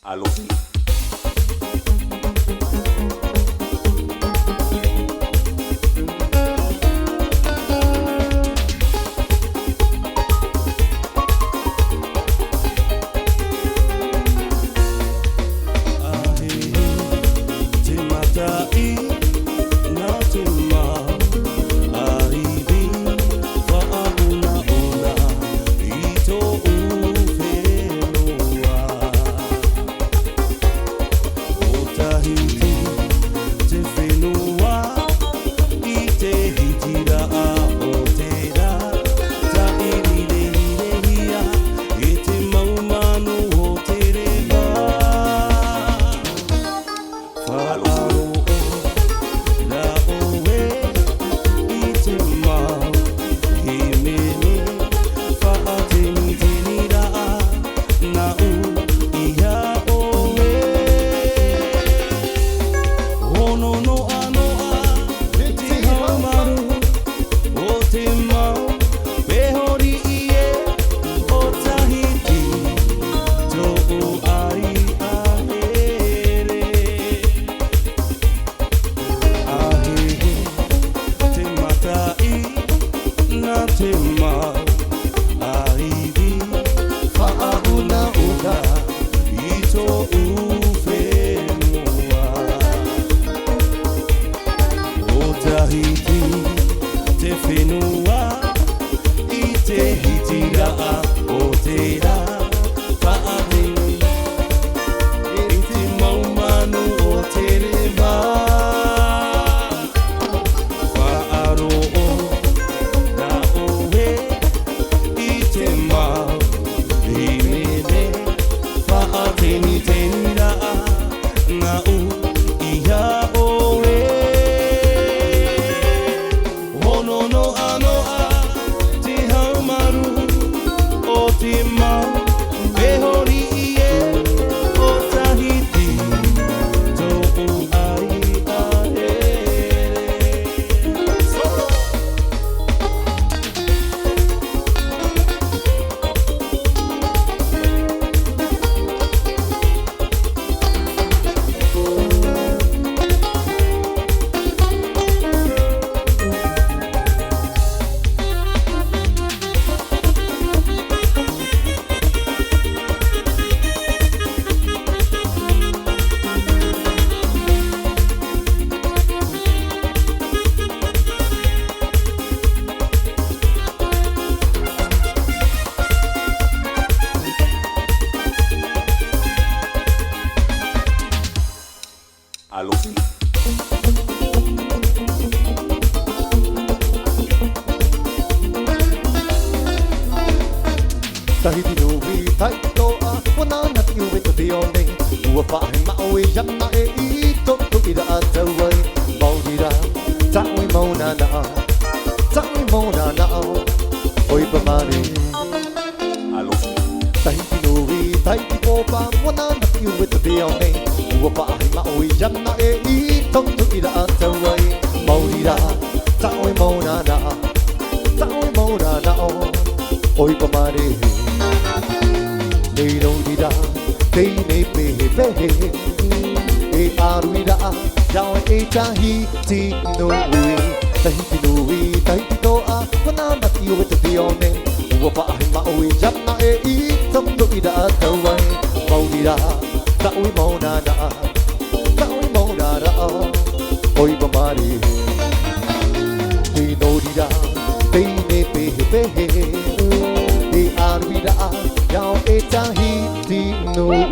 Allons-y. Allons-y. Tahiti no vi tai to a wana na tiu ve to te one ua pa he ma o e yana e I to to ira a tau ai maurira taui mauna na oi pa mare Allons-y. Tahiti no vi tai to pa wana na tiu ve to te one ua pa he ma o e yana e I to to ira a tau ai maurira taui mauna na oi pa mare Nei rau dira, tei nei pehe E aruira, jau e tahiti no ui Tahiti no ui, tahiti toa, wana mati o e te tione Ua paahe ma oi jana e I tamto ida a tauai Maurira, taui maunana Oi pa mare Nei rau dira, tei nei pehe E aruira, jau e tahiti no ui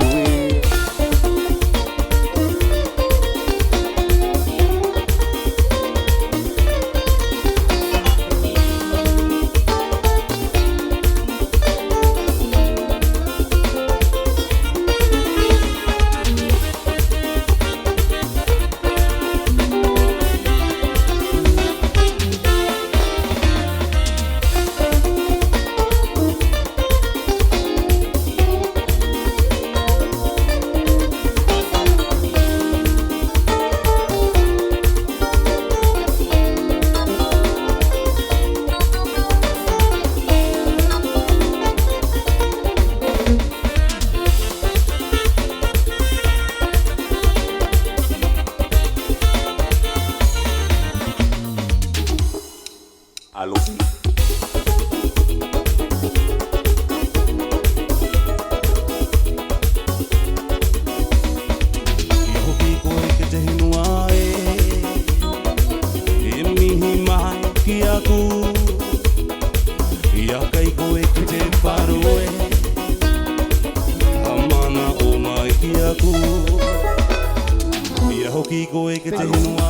Yahoki koe ke te hinua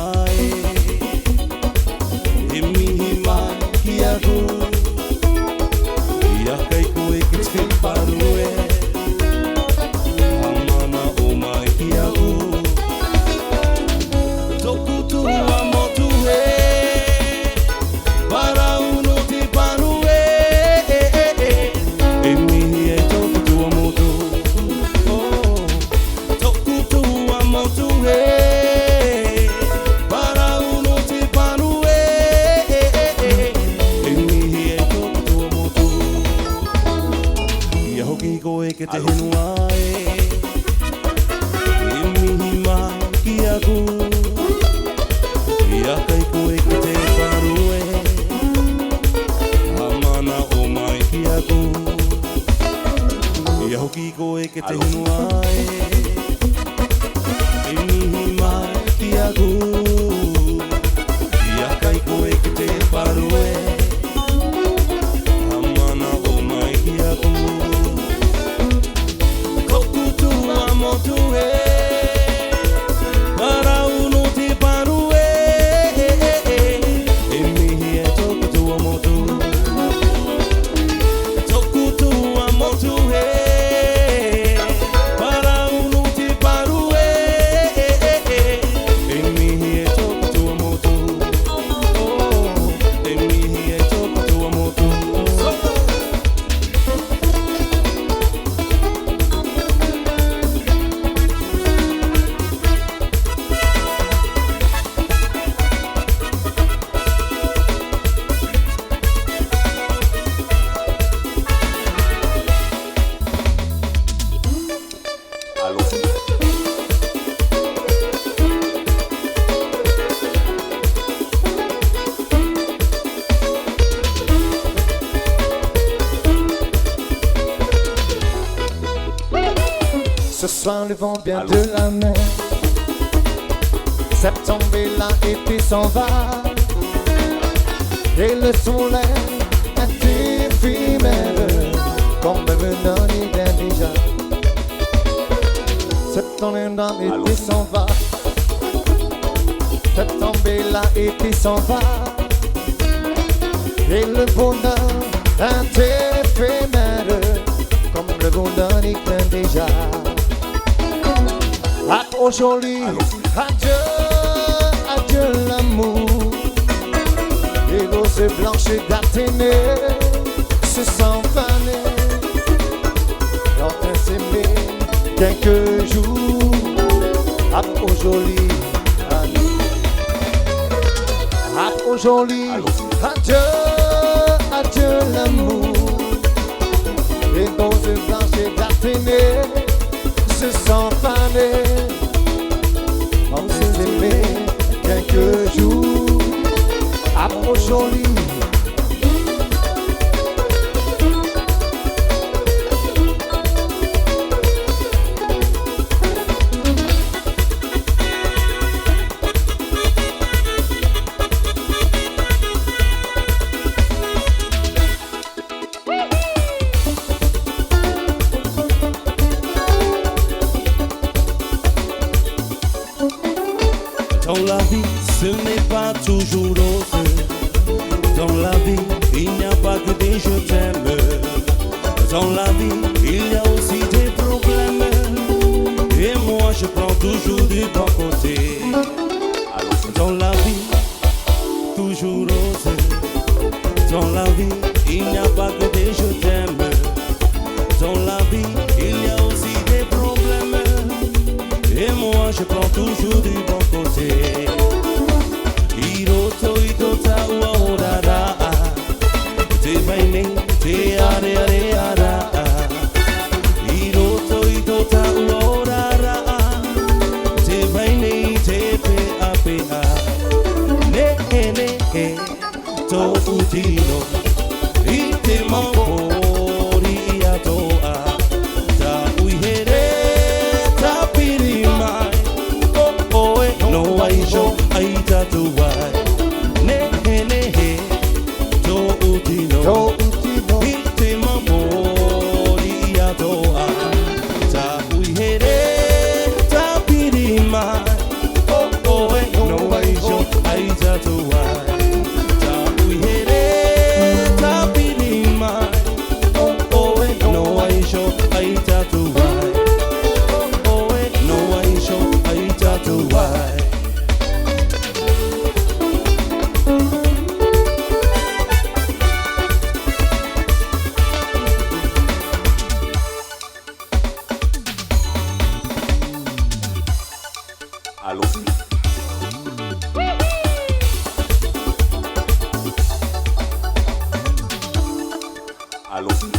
e mihi mai ki aku Ia kai koe ke te paru Amana o mai ki aku Toku tua motu Para uno te paru E mihi e toku tua motu Toku tua motu Para uno te paru E mihi e toku tua motu Ia hoki koe ke te hinua E mihi mai ki aku Ia kai koe ke te paru Amana o mai ki aku Ia hoki koe ke te hinua E mihi mai ki aku Ia kai koe ke te paru Amana o mai ki aku Koku tua motu Para uno te paru E mihi e toku tua motu Toku tua motu Para uno te paru E mihi e toku tua motu E mihi e toku tua motu Allons-y. Ce soir le vent vient de la mer. Septembre est là et puis s'en va. Et le soleil est éphémère, comme venant l'hiver déjà. Septembre est là et puis s'en va. Septembre est là et puis s'en va. Et le bonheur est éphémère, comme le bonheur l'hiver déjà. Aujourd'hui, adieu, adieu l'amour. Les roses blanches d'Athénée se sont fanées. L'autre s'aimer quelques jours. Aujourd'hui, aujourd'hui, adieu, adieu l'amour. Les roses blanches d'Athénée se sont fanées. On s'est aimé quelques jours. Aujourd'hui, Dans la vie, ce n'est pas toujours rose. Dans la vie, il n'y a pas que des je t'aime. Dans la vie, il y a aussi des problèmes. Et moi, je prends toujours du bon côté. Dans la vie, toujours rose. Dans la vie, il n'y a pas que des je t'aime. Dans la vie, il y a aussi des problèmes. Et moi, je prends toujours du bon côté. Hiroto itota ua orara. Te vaine, te are are ara. Hiroto itota ua orara. Te vaine, te pe a pe a. Ne ne to utino. Ite mampori atoa. Ta uihere, ta pirimai. No aisho aita tuwai ne to utino ite mamori atoa ta uihere ta pirima Allons-y. Allons-y.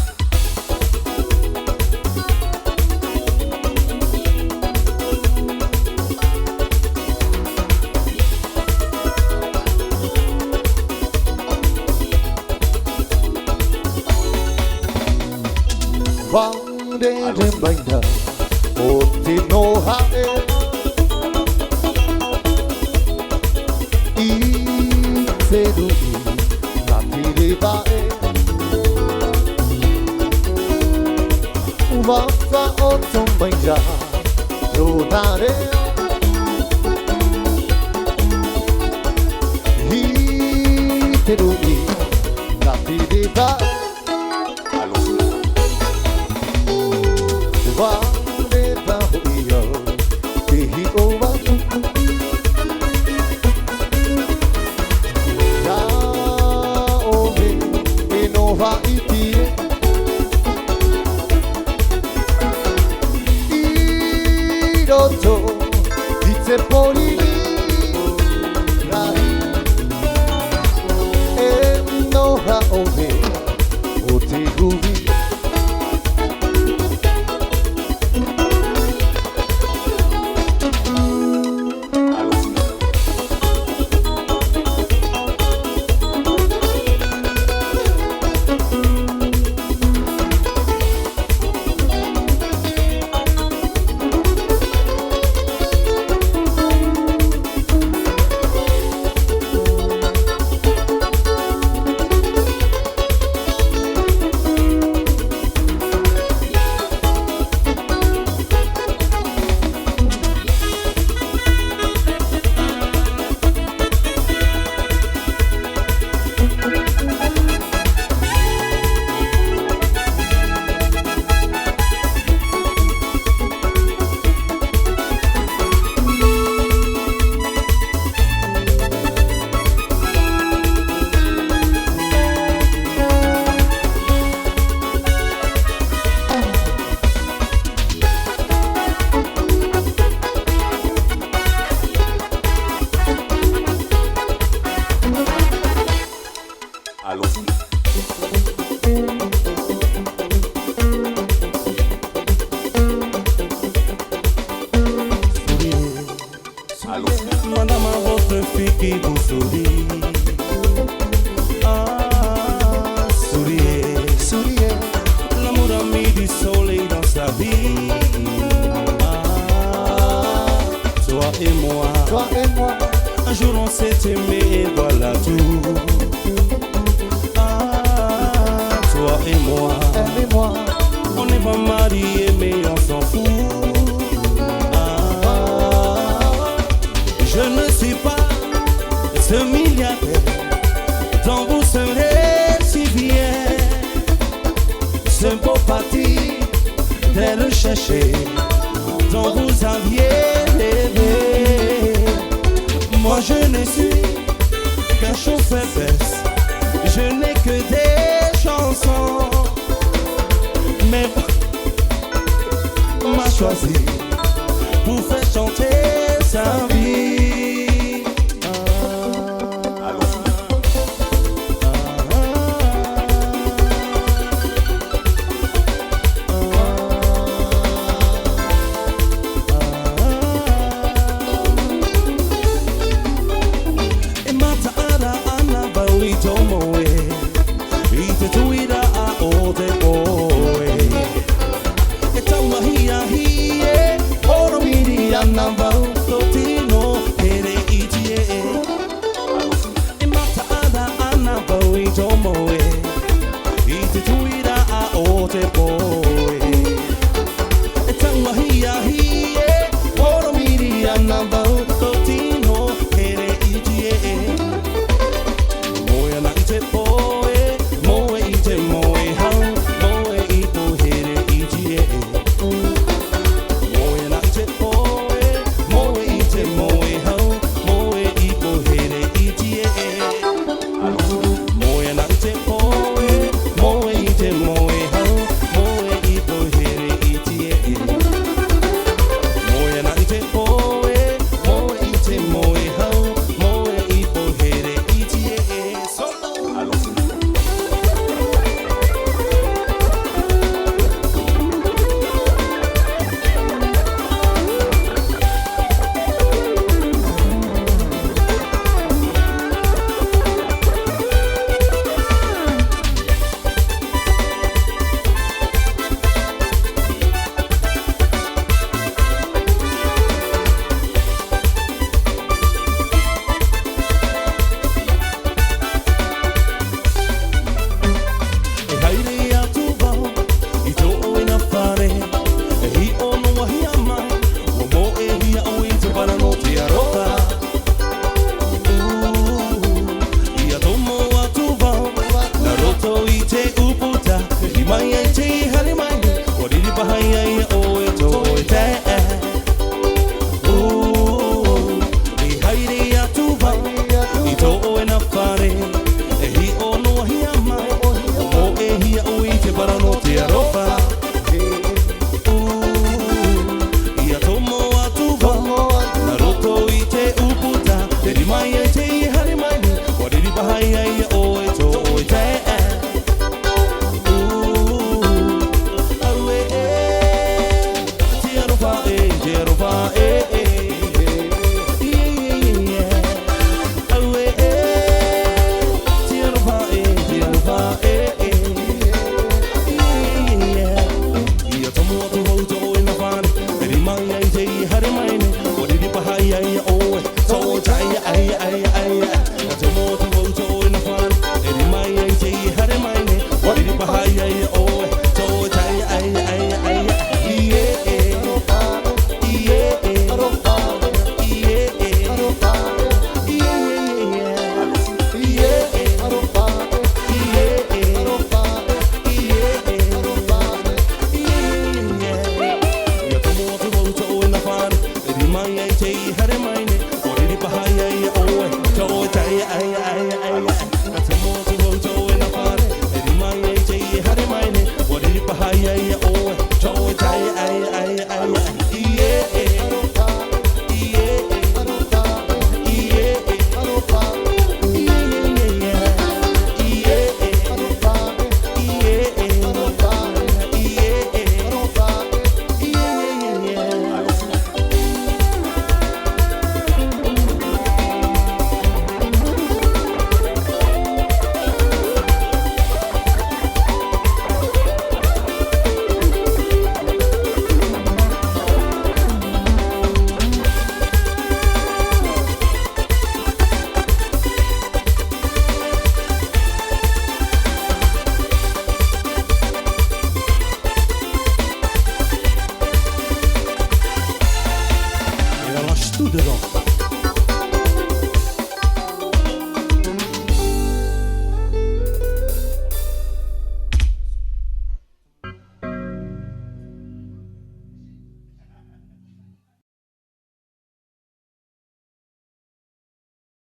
Founded by the Otino Hae Iseru Natiri Bae Wasa Otom Banja Donare Iseru Natiri Bae Madame a votre fille qui vous sourit. Ah, souriez, souriez. L'amour a mis du soleil dans sa vie. Ah, toi et moi, un jour on s'est aimé et voilà tout. Ah, toi et moi, on n'est pas mariés mais on s'en fout. Je ne suis pas ce milliardaire dont vous serez si fiers. Ce beau parti de le chercher dont vous aviez rêvé. Moi je ne suis qu'un chauffeur baisse, je n'ai que des chansons. Mais m'a choisi pour faire chanter sa vie. Studio.